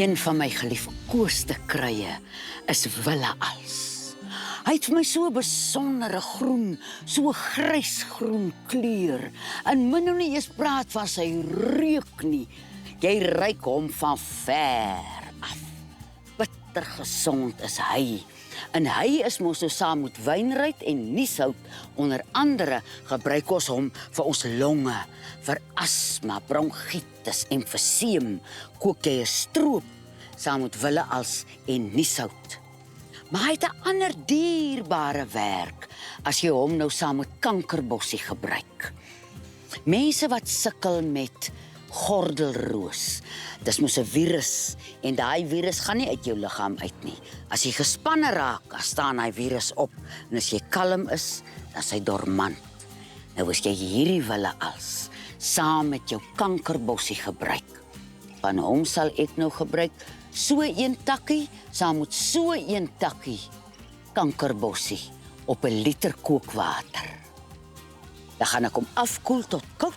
Een van my geliefkoeste kruie is Wille-als. Hy het vir my so 'n besondere groen, so grysgroen kleur. En min nou nie eens praat van sy reuk nie. Jy ruik hom van ver af. Bitter gesond is hy. En hy is mos nou saam met wynruit en nieshout. Onder andere gebruik ons hom vir ons longe, vir asma, bronchitis, emfyseem. Kook jy 'n stroop saam met Wille-als en nieshout. Maar hy het 'n ander dierbare werk as jy hom nou saam met kankerbossie gebruik. Mense wat sukkel met gordelroos, dis mos 'n virus en daai virus gaan nie uit jou liggaam uit nie. As jy gespanne raak, dan staan daai virus op en as jy kalm is, dan is hy dormant. Nou as jy hierdie Wille-als saam met jou kankerbossie gebruik, van hom sal ek nou gebruik so een takkie saam met so een takkie kankerbossie op 'n liter kookwater. Dan gaan ek hom afkoel tot koud.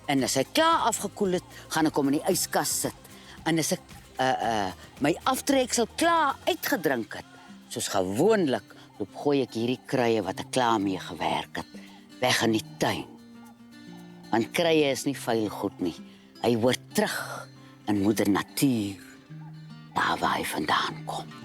En as hy klaar afgekoel het, gaan ek hom in die yskas sit. En as ek my aftreksel klaar uitgedrink het, soos gewoonlik, loop gooi ek hierdie kruie wat ek klaar mee gewerk het, weg in die tuin. Want kruie is nie vuil goed nie. Hy hoort terug in moeder natuur, daar waar hy vandaan kom.